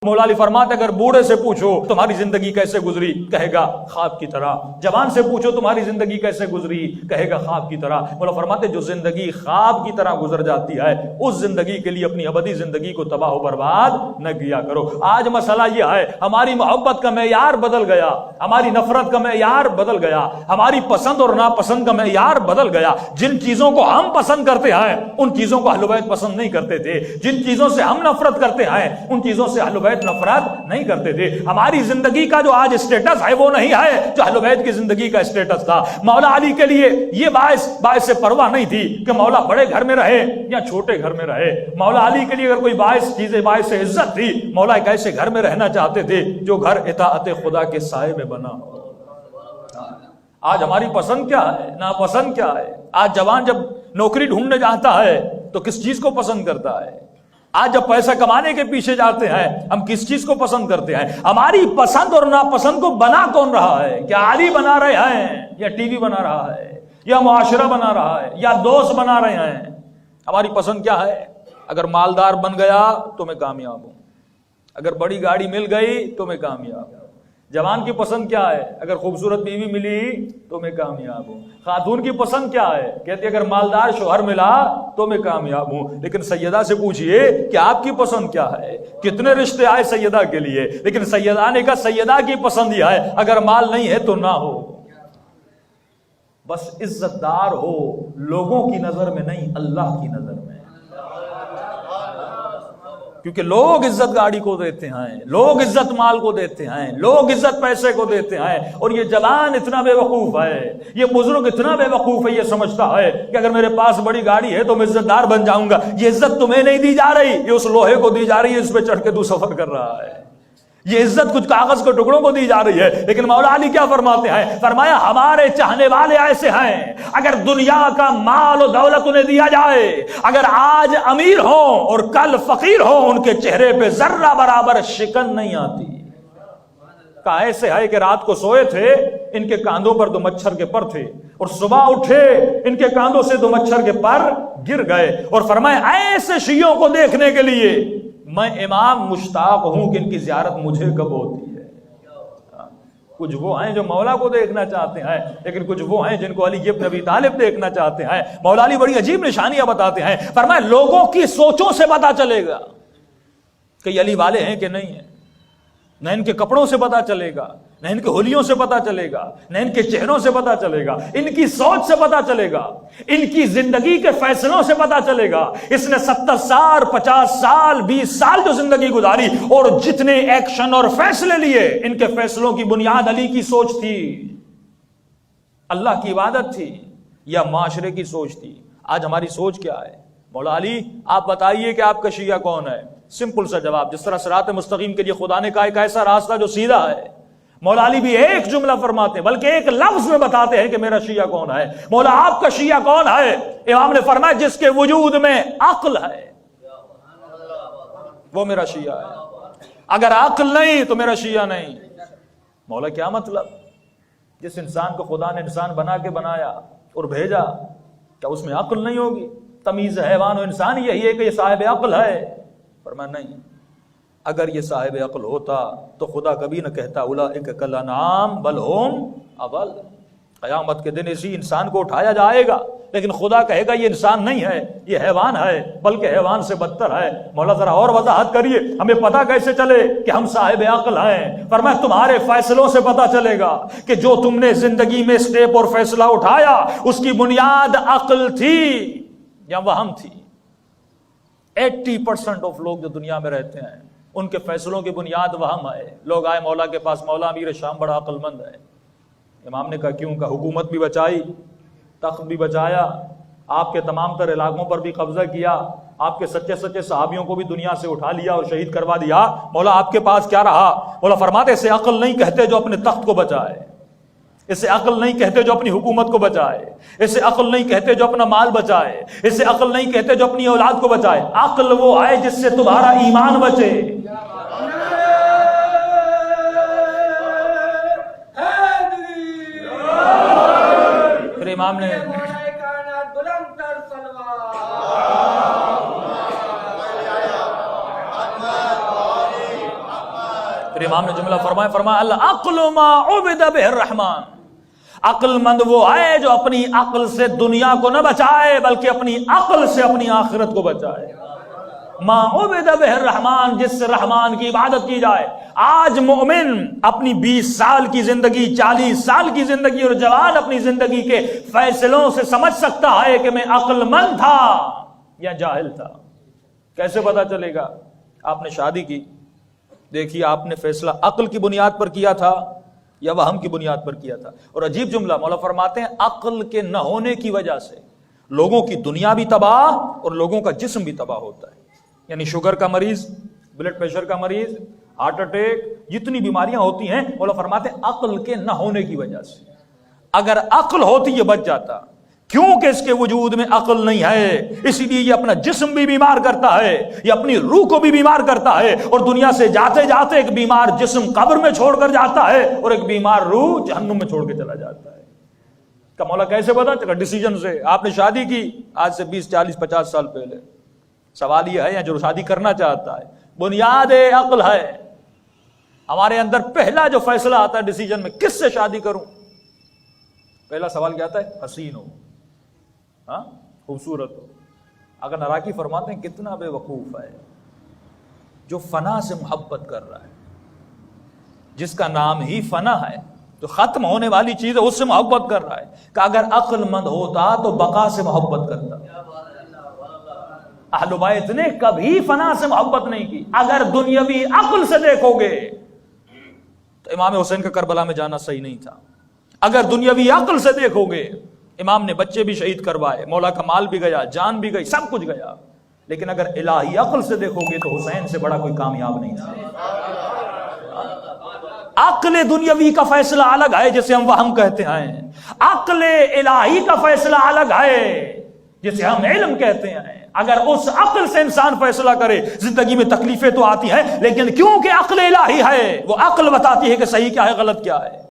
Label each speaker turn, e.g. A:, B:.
A: مولا علی فرماتے اگر بوڑھے سے پوچھو تمہاری زندگی کیسے گزری، کہے گا خواب کی طرح. جوان سے پوچھو تمہاری زندگی کیسے گزری، کہے گا خواب کی طرح. مولا فرماتے جو زندگی خواب کی طرح گزر جاتی ہے اس زندگی کے لیے اپنی ابدی زندگی کو تباہ و برباد نہ کیا کرو. آج مسئلہ یہ ہے ہماری محبت کا معیار بدل گیا، ہماری نفرت کا معیار بدل گیا، ہماری پسند اور ناپسند کا معیار بدل گیا. جن چیزوں کو ہم پسند کرتے ہیں ان چیزوں کو اہل بیت پسند نہیں کرتے تھے، جن چیزوں سے ہم نفرت کرتے ہیں ان چیزوں سے اہل بیت نفرت نہیں کرتے تھے. ہماری زندگی کا جو آج اسٹیٹس ہے وہ نہیں ہے جو اہل بیت کی زندگی کا اسٹیٹس تھا. مولا علی کے لیے یہ باعث پرواہ نہیں تھی کہ مولا بڑے گھر میں رہے یا چھوٹے گھر میں رہے. مولا علی کے لیے اگر کوئی باعث عزت تھی، مولا ایک ایسے گھر میں رہنا چاہتے تھے جو گھر اطاعت خدا کے سائے میں بنا ہو. آج ہماری پسند کیا ہے، ناپسند کیا ہے؟ آج جوان جب نوکری ڈھونڈنے جاتا ہے تو کس چیز کو پسند کرتا ہے؟ آج جب پیسہ کمانے کے پیچھے جاتے ہیں ہم کس چیز کو پسند کرتے ہیں؟ ہماری پسند اور ناپسند کو بنا کون رہا ہے؟ کیا علی بنا رہے ہیں یا ٹی وی بنا رہا ہے یا معاشرہ بنا رہا ہے یا دوست بنا رہے ہیں؟ ہماری پسند کیا ہے؟ اگر مالدار بن گیا تو میں کامیاب ہوں، اگر بڑی گاڑی مل گئی تو میں کامیاب ہوں. جوان کی پسند کیا ہے؟ اگر خوبصورت بیوی ملی تو میں کامیاب ہوں. خاتون کی پسند کیا ہے؟ کہتی ہے اگر مالدار شوہر ملا تو میں کامیاب ہوں. لیکن سیدہ سے پوچھئے کہ آپ کی پسند کیا ہے؟ کتنے رشتے آئے سیدہ کے لیے، لیکن سیدہ نے کہا سیدہ کی پسند یہ ہے اگر مال نہیں ہے تو نہ ہو، بس عزت دار ہو، لوگوں کی نظر میں نہیں اللہ کی نظر میں. کیونکہ لوگ عزت گاڑی کو دیتے ہیں، لوگ عزت مال کو دیتے ہیں، لوگ عزت پیسے کو دیتے ہیں. اور یہ جوان اتنا بے وقوف ہے، یہ بزرگ اتنا بے وقوف ہے، یہ سمجھتا ہے کہ اگر میرے پاس بڑی گاڑی ہے تو میں عزت دار بن جاؤں گا. یہ عزت تمہیں نہیں دی جا رہی، یہ اس لوہے کو دی جا رہی ہے اس پہ چڑھ کے تو سفر کر رہا ہے. یہ عزت کچھ کاغذ کے ٹکڑوں کو دی جا رہی ہے. لیکن مولا علی کیا فرماتے ہیں؟ فرمایا ہمارے چاہنے والے ایسے ہیں اگر دنیا کا مال و دولت انہیں دیا جائے، اگر آج امیر ہوں اور کل فقیر ہوں، ان کے چہرے پہ ذرہ برابر شکن نہیں آتی. کہا ایسے ہے کہ رات کو سوئے تھے، ان کے کاندھوں پر 2 مچھر کے پر تھے، اور صبح اٹھے ان کے کاندھوں سے 2 مچھر کے پر گر گئے. اور فرمایا ایسے شیعوں کو دیکھنے کے لیے میں امام مشتاق ہوں کہ ان کی زیارت مجھے کب ہوتی ہے. کچھ وہ ہیں جو مولا کو دیکھنا چاہتے ہیں، لیکن کچھ وہ ہیں جن کو علی ابن ابی طالب دیکھنا چاہتے ہیں. مولا علی بڑی عجیب نشانیاں بتاتے ہیں. فرمایا لوگوں کی سوچوں سے پتا چلے گا کہ یہ علی والے ہیں کہ نہیں ہیں. نہ ان کے کپڑوں سے پتا چلے گا، نہ ان کے ہولیوں سے پتا چلے گا، نہ ان کے چہروں سے پتا چلے گا، ان کی سوچ سے پتا چلے گا، ان کی زندگی کے فیصلوں سے پتا چلے گا. اس نے 70 سال 50 سال 20 سال جو زندگی گزاری اور جتنے ایکشن اور فیصلے لیے، ان کے فیصلوں کی بنیاد علی کی سوچ تھی، اللہ کی عبادت تھی یا معاشرے کی سوچ تھی. آج ہماری سوچ کیا ہے؟ مولا علی آپ بتائیے کہ آپ کا شیعہ کون ہے؟ سمپل سا جواب. جس طرح صراط مستقیم کے لیے خدا نے کہا ایک ایسا راستہ جو سیدھا ہے، مولا علی بھی ایک جملہ فرماتے ہیں بلکہ ایک لفظ میں بتاتے ہیں کہ میرا شیعہ کون ہے. مولا آپ کا شیعہ کون ہے؟ امام نے فرمایا جس کے وجود میں عقل ہے وہ میرا شیعہ ہے، اگر عقل نہیں تو میرا شیعہ نہیں. مولا کیا مطلب؟ جس انسان کو خدا نے انسان بنا کے بنایا اور بھیجا، کیا اس میں عقل نہیں ہوگی؟ تمیز حیوان و انسان یہی ہے کہ یہ صاحب عقل ہے. فرمایا نہیں، اگر یہ صاحب عقل ہوتا تو خدا کبھی نہ کہتا اولئک کالانعام بل ہم اضل. قیامت کے دن اسی انسان کو اٹھایا جائے گا، لیکن خدا کہے گا یہ انسان نہیں ہے، یہ حیوان ہے، بلکہ حیوان سے بدتر ہے. مولا ذرا اور وضاحت کریے، ہمیں پتہ کیسے چلے کہ ہم صاحب عقل ہیں؟ فرمایا تمہارے فیصلوں سے پتہ چلے گا کہ جو تم نے زندگی میں سٹیپ اور فیصلہ اٹھایا اس کی بنیاد عقل تھی یا وہم تھی. 80% آف لوگ جو دنیا میں رہتے ہیں ان کے فیصلوں کی بنیاد وہم ہے. لوگ آئے مولا کے پاس، مولا امیر شام بڑا عقل مند ہے. امام نے کہا کیوں؟ کا حکومت بھی بچائی، تخت بھی بچایا، آپ کے تمام تر علاقوں پر بھی قبضہ کیا، آپ کے سچے سچے صحابیوں کو بھی دنیا سے اٹھا لیا اور شہید کروا دیا. مولا آپ کے پاس کیا رہا؟ مولا فرماتے اسے عقل نہیں کہتے جو اپنے تخت کو بچائے، اسے عقل نہیں کہتے جو اپنی حکومت کو بچائے، اسے عقل نہیں کہتے جو اپنا مال بچائے، اسے عقل نہیں کہتے جو اپنی اولاد کو بچائے. عقل وہ ہے جس سے تمہارا ایمان بچے. پھر امام نے پھر امام نے جملہ فرمایا العقل ما عبد به الرحمن، عقل مند وہ ہے جو اپنی عقل سے دنیا کو نہ بچائے بلکہ اپنی عقل سے اپنی آخرت کو بچائے۔ ما عبد به الرحمن، جس سے رحمان کی عبادت کی جائے۔ آج مومن اپنی 20 سال کی زندگی، 40 سال کی زندگی اور جوان اپنی زندگی کے فیصلوں سے سمجھ سکتا ہے کہ میں عقل مند تھا یا جاہل تھا۔ کیسے پتا چلے گا؟ آپ نے شادی کی، دیکھیے آپ نے فیصلہ عقل کی بنیاد پر کیا تھا یا وہم کی بنیاد پر کیا تھا۔ اور عجیب جملہ مولا فرماتے ہیں عقل کے نہ ہونے کی وجہ سے لوگوں کی دنیا بھی تباہ اور لوگوں کا جسم بھی تباہ ہوتا ہے۔ یعنی شوگر کا مریض، بلڈ پریشر کا مریض، ہارٹ اٹیک، جتنی بیماریاں ہوتی ہیں مولا فرماتے ہیں عقل کے نہ ہونے کی وجہ سے۔ اگر عقل ہوتی یہ بچ جاتا، کیونکہ اس کے وجود میں عقل نہیں ہے، اسی لیے یہ اپنا جسم بھی بیمار کرتا ہے، یہ اپنی روح کو بھی بیمار کرتا ہے، اور دنیا سے جاتے جاتے ایک بیمار جسم قبر میں چھوڑ کر جاتا ہے اور ایک بیمار روح جہنم میں چھوڑ کے چلا جاتا ہے۔ کہ مولا کیسے پتا چلا؟ ڈیسیجن سے۔ آپ نے شادی کی آج سے 20 40 50 سال پہلے، سوال یہ ہے یا جو شادی کرنا چاہتا ہے، بنیاد عقل ہے۔ ہمارے اندر پہلا جو فیصلہ آتا ہے ڈیسیجن میں، کس سے شادی کروں، پہلا سوال کیا آتا ہے؟ حسین ہو، ہاں خوبصورت ہو۔ اگر نراقی فرماتے ہیں کتنا بے وقوف ہے جو فنا سے محبت کر رہا ہے، جس کا نام ہی فنا ہے، تو ختم ہونے والی چیز ہے، اس سے محبت کر رہا ہے۔ کہ اگر عقل مند ہوتا تو بقا سے محبت کرتا۔ اہل بیت نے کبھی فنا سے محبت نہیں کی۔ اگر دنیاوی عقل سے دیکھو گے تو امام حسین کا کربلا میں جانا صحیح نہیں تھا۔ اگر دنیاوی عقل سے دیکھو گے، امام نے بچے بھی شہید کروائے، مولا کا مال بھی گیا، جان بھی گئی، سب کچھ گیا، لیکن اگر الہی عقل سے دیکھو گے تو حسین سے بڑا کوئی کامیاب نہیں تھا۔ عقل دنیاوی کا فیصلہ الگ ہے جسے ہم وہم کہتے ہیں، عقل الہی کا فیصلہ الگ ہے جسے ہم علم کہتے ہیں۔ اگر اس عقل سے انسان فیصلہ کرے، زندگی میں تکلیفیں تو آتی ہیں، لیکن کیونکہ عقل الہی ہے، وہ عقل بتاتی ہے کہ صحیح کیا ہے غلط کیا ہے۔